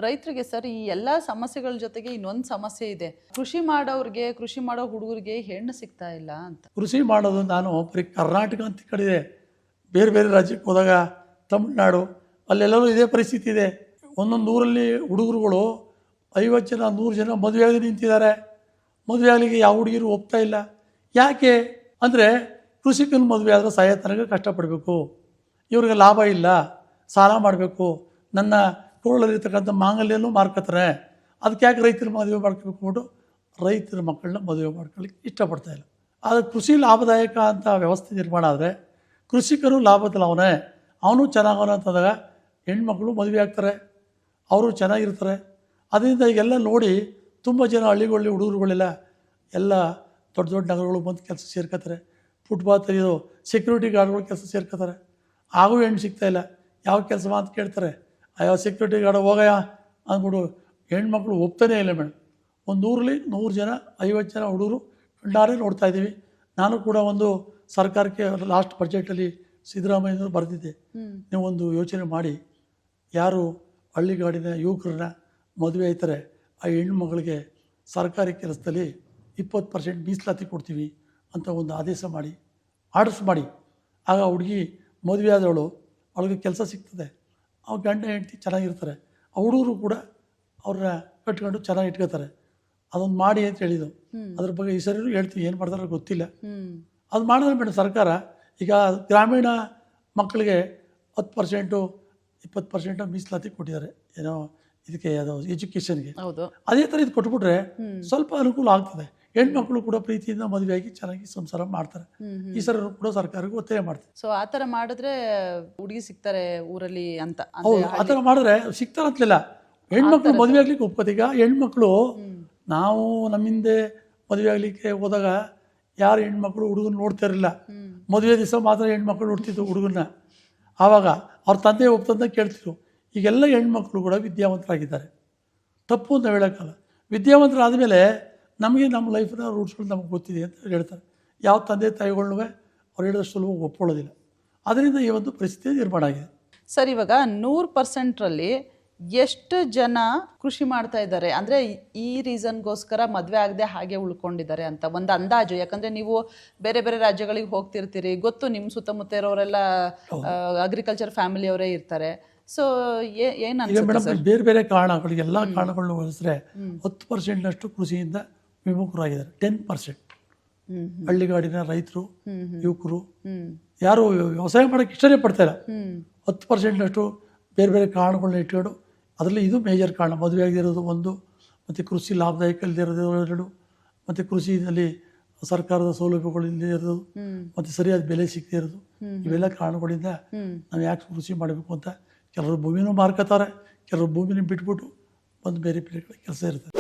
ರೈತರಿಗೆ ಸರ್ ಈ ಎಲ್ಲ ಸಮಸ್ಯೆಗಳ ಜೊತೆಗೆ ಇನ್ನೊಂದು ಸಮಸ್ಯೆ ಇದೆ. ಕೃಷಿ ಮಾಡೋರ್ಗೆ, ಕೃಷಿ ಮಾಡೋ ಹುಡುಗರಿಗೆ ಹೆಣ್ಣು ಸಿಗ್ತಾ ಇಲ್ಲ ಅಂತ. ಕೃಷಿ ಮಾಡೋದು ನಾನು ಬರೀ ಕರ್ನಾಟಕ ಅಂತ ಕಡಿದೆ, ಬೇರೆ ಬೇರೆ ರಾಜ್ಯಕ್ಕೆ ಹೋದಾಗ ತಮಿಳ್ನಾಡು ಅಲ್ಲೆಲ್ಲರೂ ಇದೇ ಪರಿಸ್ಥಿತಿ ಇದೆ. ಒಂದೊಂದು ಊರಲ್ಲಿ ಹುಡುಗರುಗಳು 50 ಜನ 100 ಜನ ಮದುವೆ ಆಗಿ ನಿಂತಿದ್ದಾರೆ. ಮದುವೆ ಆಗಲಿಕ್ಕೆ ಯಾವ ಹುಡುಗಿರು ಒಪ್ತಾ ಇಲ್ಲ. ಯಾಕೆ ಅಂದರೆ ಕೃಷಿಕನ ಮದುವೆ ಆದರೆ ಸಾಯೋ ತನಕ ಕಷ್ಟಪಡಬೇಕು, ಇವ್ರಿಗೆ ಲಾಭ ಇಲ್ಲ, ಸಾಲ ಮಾಡಬೇಕು, ನನ್ನ ತೋಳಲ್ಲಿರ್ತಕ್ಕಂಥ ಮಾಂಗಲ್ಯನೂ ಮಾರ್ಕೋತಾರೆ, ಅದಕ್ಕೆ ಯಾಕೆ ರೈತರ ಮದುವೆ ಮಾಡ್ಕೋಬೇಕು ಅಂದ್ಬಿಟ್ಟು ರೈತರ ಮಕ್ಕಳನ್ನ ಮದುವೆ ಮಾಡ್ಕೊಳ್ಳಿಕ್ಕೆ ಇಷ್ಟಪಡ್ತಾ ಇಲ್ಲ. ಆದರೆ ಕೃಷಿ ಲಾಭದಾಯಕ ಅಂತ ವ್ಯವಸ್ಥೆ ನಿರ್ಮಾಣ ಆದರೆ ಕೃಷಿಕರು ಲಾಭದಲ್ಲವನೇ, ಅವನು ಚೆನ್ನಾಗವನ ಅಂತಂದಾಗ ಹೆಣ್ಮಕ್ಳು ಮದುವೆ ಆಗ್ತಾರೆ, ಅವರು ಚೆನ್ನಾಗಿರ್ತಾರೆ. ಅದರಿಂದ ಈಗೆಲ್ಲ ನೋಡಿ ತುಂಬ ಜನ ಹಳ್ಳಿಗಳಲ್ಲಿ ಹುಡುಗರುಗಳೆಲ್ಲ ಎಲ್ಲ ದೊಡ್ಡ ದೊಡ್ಡ ನಗರಗಳು ಬಂದು ಕೆಲಸ ಸೇರ್ಕೋತಾರೆ. ಫುಟ್ಪಾತ್ ತೆಗೆದು ಸೆಕ್ಯೂರಿಟಿ ಗಾರ್ಡ್ಗಳು ಕೆಲಸ ಸೇರ್ಕೋತಾರೆ. ಆಗೂ ಹೆಣ್ಣು ಸಿಗ್ತಾಯಿಲ್ಲ. ಯಾವ ಕೆಲಸ ಅಂತ ಕೇಳ್ತಾರೆ, ಯಾವ ಸೆಕ್ಯೂರಿಟಿ ಗಾರ್ಡ್ ಹೋಗಯ್ಯ ಅಂದ್ಬಿಟ್ಟು ಹೆಣ್ಮಕ್ಳು ಒಪ್ತಾನೇ ಇಲ್ಲ ಮೇಡಮ್. ಒಂದು ಊರಲ್ಲಿ 100 ಜನ 50 ಜನ ಹುಡುಗರು ಕಣ್ಣಾರೆ ನೋಡ್ತಾಯಿದ್ದೀವಿ. ನಾನು ಕೂಡ ಒಂದು ಸರ್ಕಾರಕ್ಕೆ ಲಾಸ್ಟ್ ಬಜೆಟಲ್ಲಿ ಸಿದ್ದರಾಮಯ್ಯನವರು ಬರೆದಿದ್ದೆ, ನೀವು ಒಂದು ಯೋಚನೆ ಮಾಡಿ, ಯಾರು ಹಳ್ಳಿಗಾಡಿನ ಯುವಕರನ್ನ ಮದುವೆ ಆಯ್ತಾರೆ ಆ ಹೆಣ್ಮಗಳಿಗೆ ಸರ್ಕಾರಿ ಕೆಲಸದಲ್ಲಿ 20% ಮೀಸಲಾತಿ ಕೊಡ್ತೀವಿ ಅಂತ ಒಂದು ಆದೇಶ ಮಾಡಿ, ಆರ್ಡರ್ಸ್ ಮಾಡಿ. ಆಗ ಹುಡುಗಿ ಮದುವೆ ಆದವಳು ಅವಳಿಗೆ ಕೆಲಸ ಸಿಗ್ತದೆ, ಅವ್ರ ಗಂಡ ಹೆಂಡತಿ ಚೆನ್ನಾಗಿರ್ತಾರೆ, ಆ ಹುಡುಗರು ಕೂಡ ಅವ್ರನ್ನ ಕಟ್ಕೊಂಡು ಚೆನ್ನಾಗಿ ಇಟ್ಕೋತಾರೆ. ಅದೊಂದು ಮಾಡಿ ಅಂತ ಹೇಳಿದ್ದು. ಅದ್ರ ಬಗ್ಗೆ ಈ ಸರಿ ಹೇಳ್ತೀವಿ, ಏನು ಮಾಡ್ತಾರೆ ಗೊತ್ತಿಲ್ಲ. ಅದು ಮಾಡಿದ್ರೆ ಮೇಡಮ್ ಸರ್ಕಾರ ಈಗ ಗ್ರಾಮೀಣ ಮಕ್ಕಳಿಗೆ 10% 20% ಮೀಸಲಾತಿ ಕೊಟ್ಟಿದ್ದಾರೆ, ಏನೋ ಇದಕ್ಕೆ ಅದು ಎಜುಕೇಷನ್ಗೆ. ಅದೇ ಥರ ಇದು ಕೊಟ್ಬಿಟ್ರೆ ಸ್ವಲ್ಪ ಅನುಕೂಲ ಆಗ್ತದೆ. ಹೆಣ್ಮಕ್ಳು ಕೂಡ ಪ್ರೀತಿಯಿಂದ ಮದುವೆಯಾಗಿ ಚೆನ್ನಾಗಿ ಸಂಸಾರ ಮಾಡ್ತಾರೆ. ಈ ಸರಿ ಕೂಡ ಸರ್ಕಾರಕ್ಕೆ ಒತ್ತಾಯ ಮಾಡ್ತಾರೆ. ಸೊ ಆ ಥರ ಮಾಡಿದ್ರೆ ಹುಡುಗಿ ಸಿಗ್ತಾರೆ ಊರಲ್ಲಿ ಅಂತ. ಹೌದು, ಆ ಥರ ಮಾಡಿದ್ರೆ ಸಿಗ್ತಾರೆ ಅಂತಲಿಲ್ಲ. ಹೆಣ್ಮಕ್ಳು ಮದುವೆ ಆಗ್ಲಿಕ್ಕೆ ಒಪ್ಕೋತೀಗ. ಹೆಣ್ಮಕ್ಳು ನಾವು ನಮ್ಮಿಂದೆ ಮದುವೆ ಆಗಲಿಕ್ಕೆ ಹೋದಾಗ ಯಾರು ಹೆಣ್ಮಕ್ಳು ಹುಡುಗನ ನೋಡ್ತಾ ಇರಲಿಲ್ಲ. ಮದುವೆ ದಿವಸ ಮಾತ್ರ ಹೆಣ್ಮಕ್ಳು ನೋಡ್ತಿದ್ರು ಹುಡುಗನ್ನ. ಆವಾಗ ಅವ್ರ ತಂದೆ ಒಪ್ತಂತ ಕೇಳ್ತಿದ್ರು. ಈಗೆಲ್ಲ ಹೆಣ್ಮಕ್ಳು ಕೂಡ ವಿದ್ಯಾವಂತರಾಗಿದ್ದಾರೆ, ತಪ್ಪು ಅಂತ ಹೇಳೋಕ್ಕಲ್ಲ. ವಿದ್ಯಾವಂತರಾದ ಮೇಲೆ ನಮಗೆ ನಮ್ಮ ಲೈಫ್ನ ರೂಟ್ಸ್ಗಳು ನಮಗೆ ಗೊತ್ತಿದೆ ಅಂತ ಹೇಳ್ತಾರೆ. ಯಾವ ತಂದೆ ತಾಯಿಗಳನ್ನೂ ಅವ್ರು ಹೇಳಿದಷ್ಟು ಸುಲಭ ಒಪ್ಕೊಳ್ಳೋದಿಲ್ಲ. ಅದರಿಂದ ಈ ಒಂದು ಪರಿಸ್ಥಿತಿ ನಿರ್ಮಾಣ ಆಗಿದೆ. ಸರ್, ಇವಾಗ 100%ರಲ್ಲಿ ಎಷ್ಟು ಜನ ಕೃಷಿ ಮಾಡ್ತಾ ಇದ್ದಾರೆ ಅಂದರೆ ಈ ರೀಸನ್ಗೋಸ್ಕರ ಮದುವೆ ಆಗದೆ ಹಾಗೆ ಉಳ್ಕೊಂಡಿದ್ದಾರೆ ಅಂತ ಒಂದು ಅಂದಾಜು? ಯಾಕಂದರೆ ನೀವು ಬೇರೆ ಬೇರೆ ರಾಜ್ಯಗಳಿಗೆ ಹೋಗ್ತಿರ್ತೀರಿ, ಗೊತ್ತು ನಿಮ್ಮ ಸುತ್ತಮುತ್ತ ಇರೋರೆಲ್ಲ ಅಗ್ರಿಕಲ್ಚರ್ ಫ್ಯಾಮಿಲಿಯವರೇ ಇರ್ತಾರೆ. ಸೊ ಈಗ ಮೇಡಮ್ ಬೇರೆ ಬೇರೆ ಕಾರಣಗಳು, ಎಲ್ಲ ಕಾರಣಗಳನ್ನ ಹೋಲಿಸಿದ್ರೆ 10%ನಷ್ಟು ಕೃಷಿಯಿಂದ ವಿಮುಖರಾಗಿದ್ದಾರೆ. 10% ಹಳ್ಳಿಗಾಡಿನ ರೈತರು ಯುವಕರು ಯಾರು ವ್ಯವಸಾಯ ಮಾಡೋಕ್ಕೆ ಇಷ್ಟನೇ ಪಡ್ತಾ ಇಲ್ಲ. 10%ನಷ್ಟು ಬೇರೆ ಬೇರೆ ಕಾರಣಗಳನ್ನ ಇಟ್ಕೊಂಡು, ಅದರಲ್ಲಿ ಇದು ಮೇಜರ್ ಕಾರಣ. ಮದುವೆ ಆಗದಿರೋದು ಒಂದು, ಮತ್ತು ಕೃಷಿ ಲಾಭದಾಯಕ ಇಲ್ಲದೆ ಇರೋದು 2, ಮತ್ತು ಕೃಷಿಯಲ್ಲಿ ಸರ್ಕಾರದ ಸೌಲಭ್ಯಗಳು ಇಲ್ಲದೆ ಇರೋದು, ಮತ್ತು ಸರಿಯಾದ ಬೆಲೆ ಸಿಗದೆ ಇರೋದು. ಇವೆಲ್ಲ ಕಾರಣಗಳಿಂದ ನಾವು ಯಾಕೆ ಕೃಷಿ ಮಾಡಬೇಕು ಅಂತ ಕೆಲವರು ಭೂಮಿನೂ ಮಾರ್ಕೋತಾರೆ, ಕೆಲವರು ಭೂಮಿನ ಬಿಟ್ಬಿಟ್ಟು ಒಂದು ಬೇರೆ ಬೇರೆ ಕಡೆ ಕೆಲಸ ಇರ್ತದೆ.